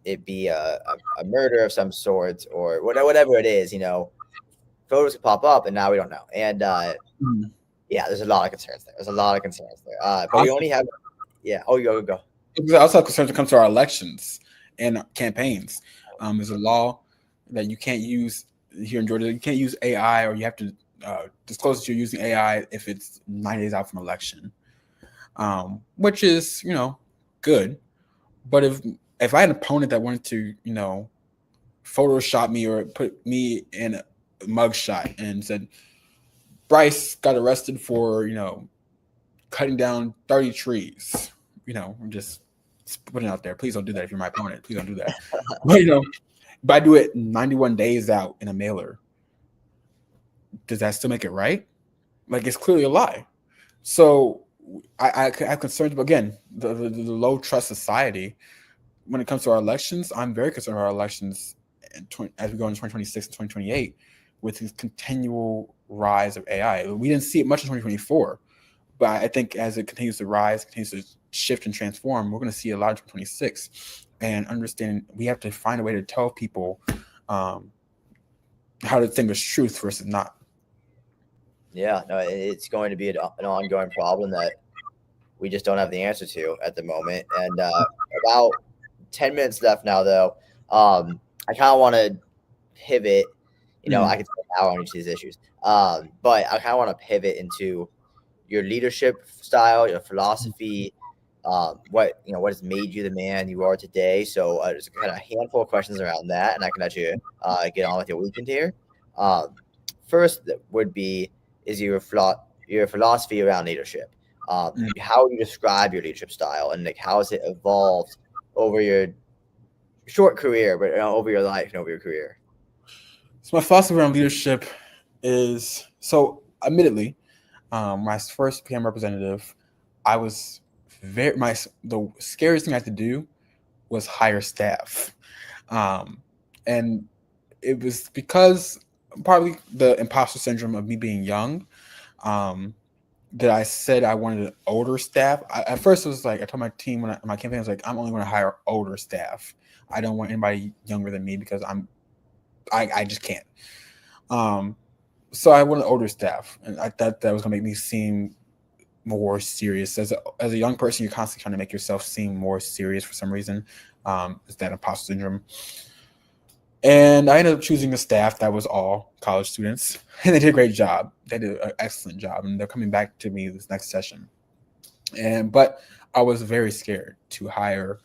it be a murder of some sort or whatever it is, photos could pop up, and now we don't know. And there's a lot of concerns there. But we only have, Oh, go. I also have concerns when it comes to our elections and campaigns. There's a law that you can't use here in Georgia. You can't use AI, or you have to disclose that you're using AI if it's 90 days out from election, which is, good. But if I had an opponent that wanted to, Photoshop me or put me in a mugshot and said, Bryce got arrested for, cutting down 30 trees, I'm just putting it out there. Please don't do that if you're my opponent. Please don't do that. But, if I do it 91 days out in a mailer, does that still make it right? Like, it's clearly a lie. So I have concerns, but again, the low trust society when it comes to our elections. I'm very concerned about our elections as we go into 2026 and 2028 with this continual rise of AI. We didn't see it much in 2024, but I think as it continues to rise, continues to shift and transform, we're going to see a lot in 2026. And understanding we have to find a way to tell people how to distinguish truth versus not. Yeah, no, it's going to be an ongoing problem that we just don't have the answer to at the moment. And about 10 minutes left now, though. I kind of want to pivot. I could spend an hour on each of these issues, but I kind of want to pivot into your leadership style, your philosophy, what has made you the man you are today. So there's kind of a handful of questions around that, and I can let you get on with your weekend here. First would be is your philosophy around leadership. How would you describe your leadership style, and how has it evolved over your short career, but over your life and over your career? So my philosophy around leadership is, admittedly, my first PM representative, I was the scariest thing I had to do was hire staff. And it was because probably the imposter syndrome of me being young, that I said I wanted an older staff. At first it was like, I told my team when my campaign was like, I'm only going to hire older staff. I don't want anybody younger than me because I just can't. So I wanted older staff, and I thought that was going to make me seem more serious. As a young person, you're constantly trying to make yourself seem more serious for some reason. It's that imposter syndrome. And I ended up choosing a staff that was all college students, and they did a great job. They did an excellent job, and they're coming back to me this next session. But I was very scared to hire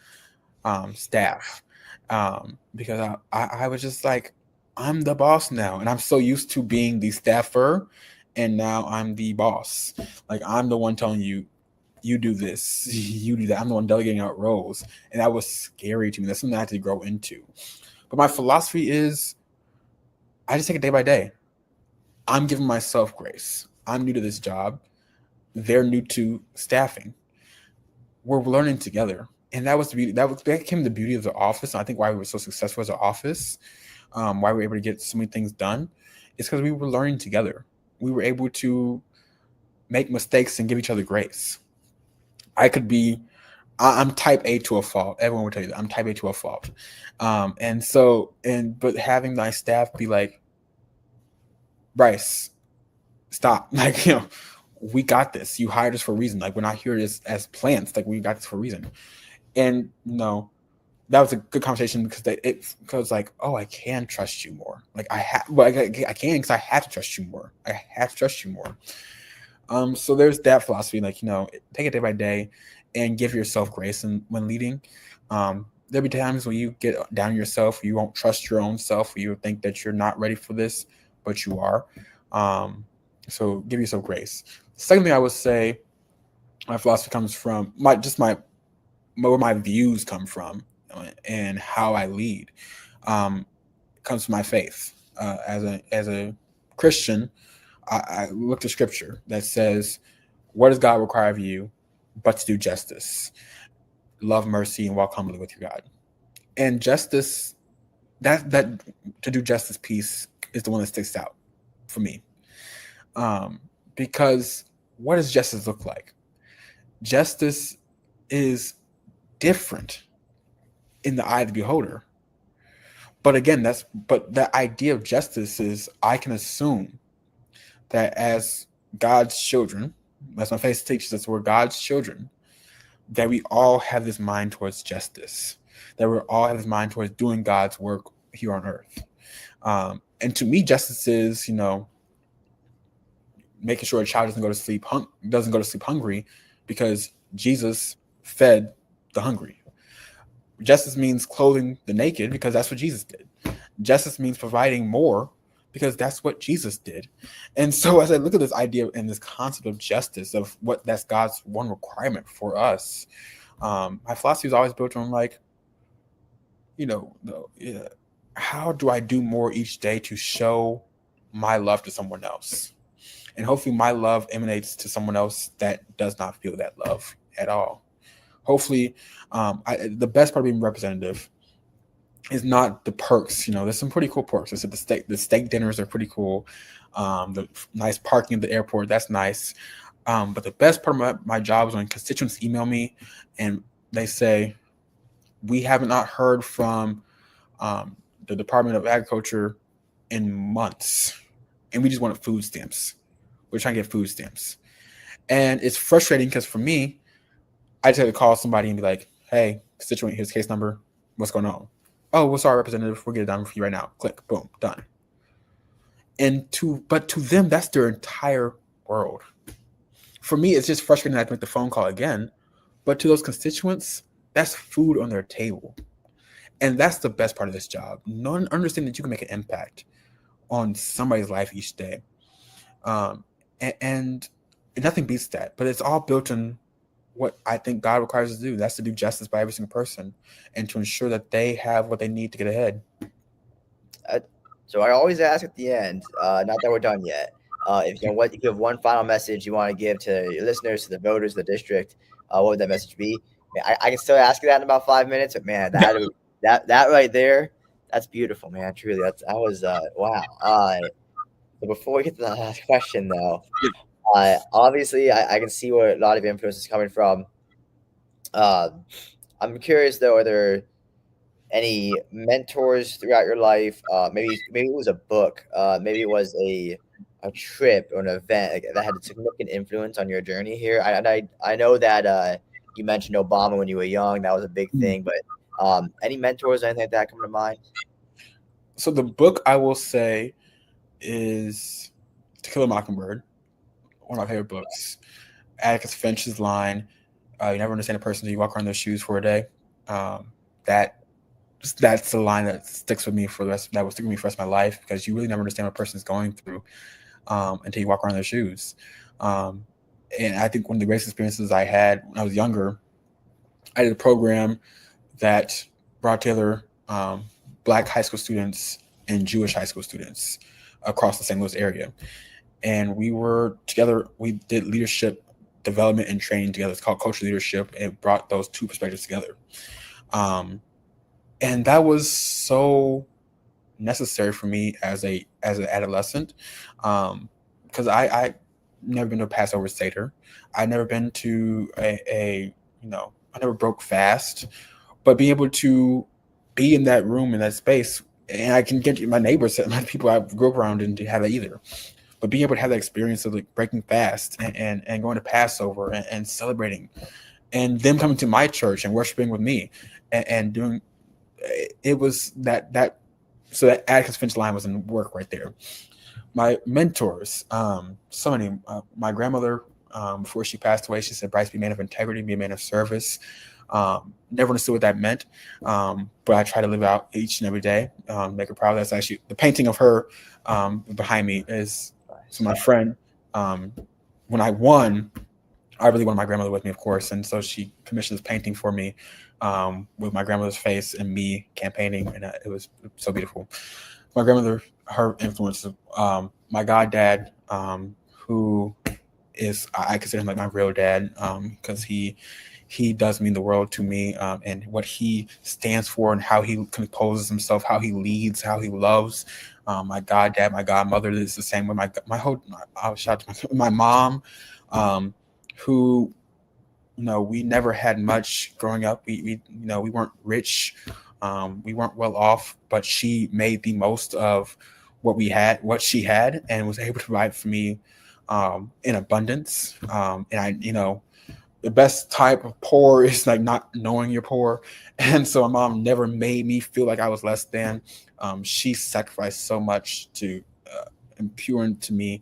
staff because I was just like, I'm the boss now, and I'm so used to being the staffer, and now I'm the boss. Like, I'm the one telling you, you do this, you do that. I'm the one delegating out roles, and that was scary to me. That's something I had to grow into. But my philosophy is, I just take it day by day. I'm giving myself grace. I'm new to this job. They're new to staffing. We're learning together. And that was the beauty. That became the beauty of the office. And I think why we were so successful as an office, why we were able to get so many things done, is because we were learning together. We were able to make mistakes and give each other grace. I'm type A to a fault. Everyone would tell you that I'm type A to a fault. But having my staff be like, Bryce, stop. Like, we got this. You hired us for a reason. Like, we're not here as plants. Like, we got this for a reason. And that was a good conversation because like, oh, I can trust you more. Like, I can because I have to trust you more. I have to trust you more. So there's that philosophy, like, take it day by day and give yourself grace. And when leading, there'll be times when you get down on yourself, you won't trust your own self, you think that you're not ready for this, but you are. So give yourself grace. Second thing I would say, my philosophy comes from where my views come from and how I lead. Comes from my faith. As a Christian, I look to scripture that says, what does God require of you but to do justice, love mercy, and walk humbly with your God? And justice, that to do justice piece is the one that sticks out for me. Because what does justice look like? Justice is different in the eye of the beholder. But again, the idea of justice is, I can assume that as God's children, as my faith teaches us, we're God's children, that we all have this mind towards justice, that we all have this mind towards doing God's work here on earth. And to me, justice is, making sure a child doesn't go to sleep hungry, because Jesus fed the hungry. Justice means clothing the naked, because that's what Jesus did. Justice means providing more, because that's what Jesus did. And so as I look at this idea and this concept of justice, of what that's God's one requirement for us, my philosophy is always built on like, how do I do more each day to show my love to someone else? And hopefully my love emanates to someone else that does not feel that love at all. Hopefully, the best part of being representative is not the perks. There's some pretty cool perks. I said the steak dinners are pretty cool. The nice parking at the airport, that's nice. But the best part of my job is when constituents email me and they say, we haven't not heard from the Department of Agriculture in months, and we just wanted food stamps. We're trying to get food stamps. And it's frustrating because for me, I just had to call somebody and be like, hey, constituent, here's case number. What's going on? Oh, well, sorry, representative. We'll get it done for you right now. Click, boom, done. But to them, that's their entire world. For me, it's just frustrating that I have to make the phone call again. But to those constituents, that's food on their table. And that's the best part of this job. Understanding that you can make an impact on somebody's life each day. And nothing beats that. But it's all built in what I think God requires us to do. That's to do justice by every single person and to ensure that they have what they need to get ahead. So I always ask at the end, not that we're done yet, if you have one final message you want to give to your listeners, to the voters, the district, what would that message be? I can still ask you that in about 5 minutes, but man, that right there, that's beautiful, man. Truly, that was wow. So before we get to the last question, though, obviously I can see where a lot of influence is coming from. I'm curious though, are there any mentors throughout your life? Maybe it was a book, maybe it was a trip or an event that had a significant influence on your journey here. I know that you mentioned Obama when you were young. That was a big thing, but any mentors or anything like that come to mind? So the book I will say is To Kill a Mockingbird, one of my favorite books. Atticus Finch's line, you never understand a person until you walk around their shoes for a day. That's the line that sticks with me that will stick with me for the rest of my life, because you really never understand what a person is going through until you walk around their shoes. And I think one of the greatest experiences I had when I was younger, I did a program that brought together Black high school students and Jewish high school students across the St. Louis area. And we were together, we did leadership development and training together. It's called Cultural Leadership. And it brought those two perspectives together. And that was so necessary for me as an adolescent, because I never been to a Passover Seder. I never been to I never broke fast, but being able to be in that room, in that space, and I can get my neighbors, my people I grew up around didn't have that either. But being able to have that experience of like breaking fast and going to Passover and celebrating, and them coming to my church and worshiping with me and doing, it was so that Atticus Finch line was in work right there. My mentors, so many. My grandmother, before she passed away, she said, "Bryce, be a man of integrity, be a man of service." Never understood what that meant, but I try to live out each and every day, make her proud. That's actually the painting of her behind me is so my friend. When I won, I really wanted my grandmother with me, of course, and so she commissioned this painting for me with my grandmother's face and me campaigning, and it was so beautiful. My grandmother, her influence, my goddad, who is, I consider him like my real dad, because he does mean the world to me, and what he stands for and how he composes himself, how he leads, how he loves. My goddad, my godmother is the same way. I'll shout to my mom, who, we never had much growing up. We weren't rich. We weren't well off, but she made the most of what she had, and was able to provide for me in abundance. And the best type of poor is like not knowing you're poor. And so my mom never made me feel like I was less than. She sacrificed so much to impure into me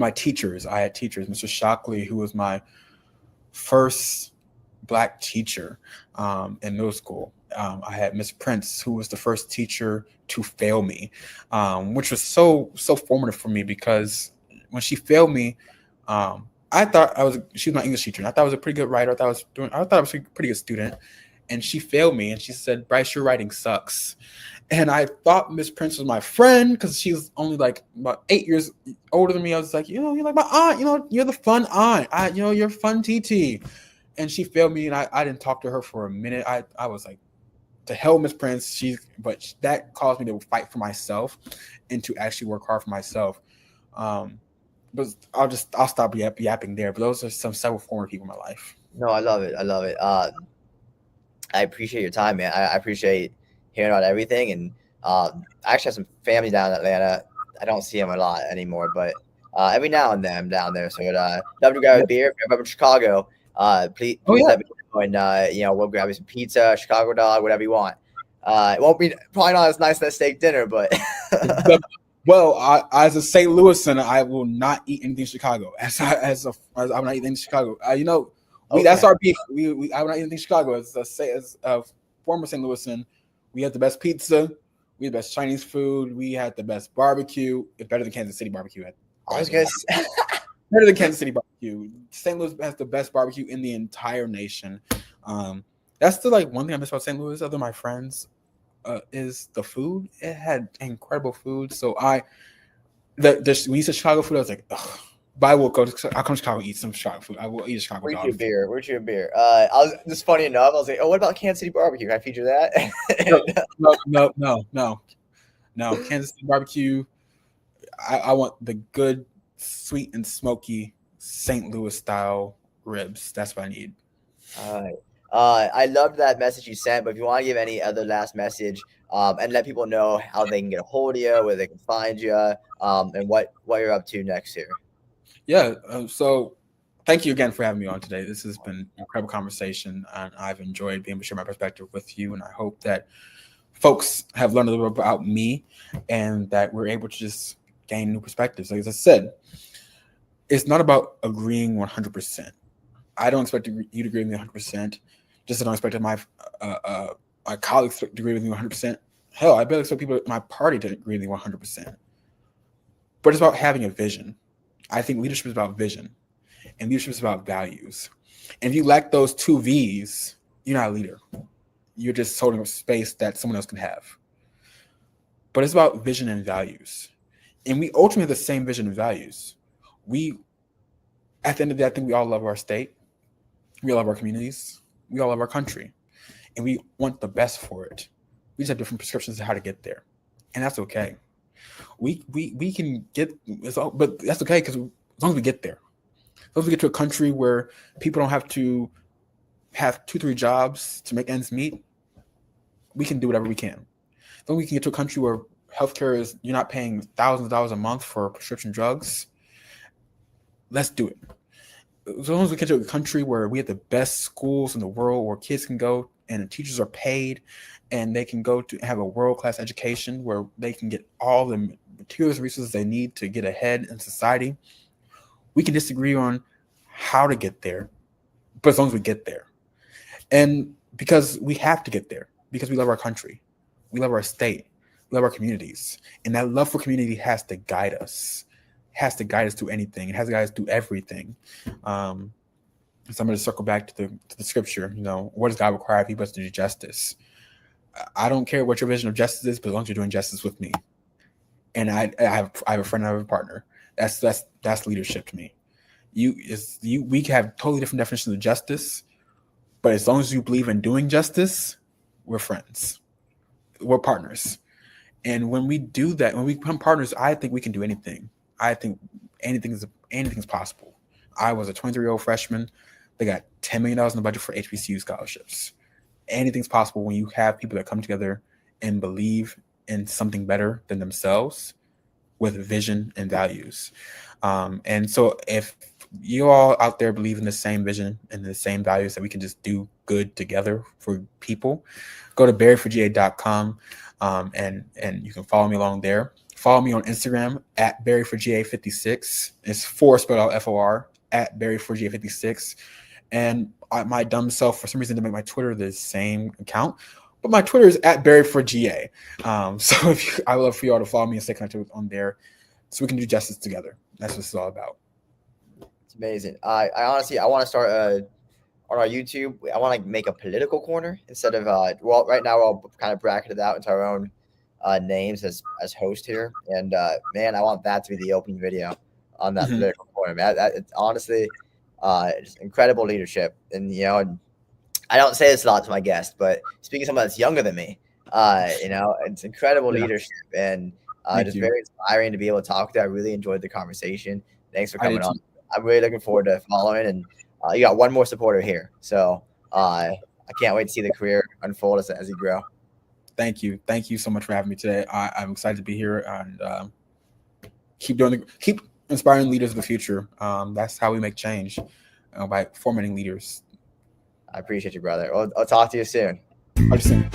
my teachers. I had teachers, Mr. Shockley, who was my first Black teacher in middle school. I had Miss Prince, who was the first teacher to fail me, which was so formative for me, because when she failed me, I thought she was my English teacher, and I thought I was a pretty good writer. I thought I was a pretty good student, and she failed me, and she said, "Bryce, your writing sucks." And I thought Miss Prince was my friend because she was only like about 8 years older than me. I was like, you're like my aunt, you're the fun aunt. You're fun TT. And she failed me, and I didn't talk to her for a minute. I was like, to hell, Miss Prince. But that caused me to fight for myself and to actually work hard for myself. But I'll stop yapping there. But those are several former people in my life. No, I love it. I love it. I appreciate your time, man. I appreciate hearing about everything. And I actually have some family down in Atlanta. I don't see them a lot anymore, but every now and then I'm down there. So love to grab a beer. If you're ever in Chicago, please let me know, and we'll grab you some pizza, Chicago dog, whatever you want. It won't be probably not as nice as that steak dinner, but well, as a St. Louisan, I will not eat anything in Chicago. As I'm not eating in Chicago. Okay. That's our beef. I will not eat anything in Chicago. As a former St. Louisan, we have the best pizza. We have the best Chinese food. We had the best barbecue. It's better than Kansas City barbecue. I was gonna say better than Kansas City barbecue. St. Louis has the best barbecue in the entire nation. That's the one thing I miss about St. Louis, other than my friends, is the food. It had incredible food. So when you said Chicago food, I was like, ugh. But I'll come to Chicago and eat some Chicago food. I will eat a Chicago Where's dog. your beer? I was just funny enough. I was like, oh, what about Kansas City barbecue? Can I feature that? No. Kansas City barbecue. I want the good, sweet and smoky St. Louis style ribs. That's what I need. All right. I loved that message you sent, but if you want to give any other last message, and let people know how they can get a hold of you, where they can find you, and what you're up to next year. Yeah. So thank you again for having me on today. This has been an incredible conversation, and I've enjoyed being able to share my perspective with you. And I hope that folks have learned a little bit about me, and that we're able to just gain new perspectives. Like as I said, it's not about agreeing 100%. I don't expect you to agree with me 100%. Just as I don't expect my colleagues to agree with me 100%. Hell, I barely expect people at my party to agree with me 100%. But it's about having a vision. I think leadership is about vision, and leadership is about values. And if you lack those two V's, you're not a leader. You're just holding up space that someone else can have. But it's about vision and values. And we ultimately have the same vision and values. At the end of the day, I think we all love our state. We all love our communities. We all love our country. And we want the best for it. We just have different prescriptions of how to get there. And that's okay. We can get, but that's okay, because as long as we get there. As long as we get to a country where people don't have to have 2-3 jobs to make ends meet, we can do whatever we can. As long as we can get to a country where healthcare is, you're not paying thousands of dollars a month for prescription drugs, let's do it. As long as we get to a country where we have the best schools in the world, where kids can go and the teachers are paid, and they can go to have a world-class education where they can get all the materials and resources they need to get ahead in society. We can disagree on how to get there, but as long as we get there. And because we have to get there, because we love our country, we love our state, we love our communities. And that love for community has to guide us. Has to guide us through anything. It has to guide us through everything. So I'm going to circle back to the scripture. What does God require of people to do justice? I don't care what your vision of justice is, but as long as you're doing justice with me. And I have a friend, I have a partner. That's leadership to me. We have totally different definitions of justice, but as long as you believe in doing justice, we're friends. We're partners. And when we do that, when we become partners, I think we can do anything. I think anything's possible. I was a 23-year-old freshman. They got $10 million in the budget for HBCU scholarships. Anything's possible when you have people that come together and believe in something better than themselves with vision and values. And so if you all out there believe in the same vision and the same values that we can just do good together for people, go to berryforga.com and you can follow me along there. follow me on Instagram at Berry4GA56. It's 4 spelled out FOR at Berry4GA56. And my dumb self, for some reason, to make my Twitter the same account. But my Twitter is at Berry4GA. So I would love for you all to follow me and stay connected on there so we can do justice together. That's what it's all about. It's amazing. I honestly, I want to start on our YouTube. I want to make a political corner instead of well, right now we're all kind of bracketed out into our own names as host here. And man, I want that to be the opening video on that political corner. Man, it's honestly just incredible leadership. And and I don't say this a lot to my guests, but speaking of someone that's younger than me, it's incredible leadership and just very inspiring to be able to talk to. I really enjoyed the conversation. Thanks for coming on. I'm really looking forward to following, and you got one more supporter here. So I can't wait to see the career unfold as you grow. Thank you. Thank you so much for having me today. I'm excited to be here and keep inspiring leaders of the future. That's how we make change, by formatting leaders. I appreciate you, brother. I'll talk to you soon. Talk to you soon.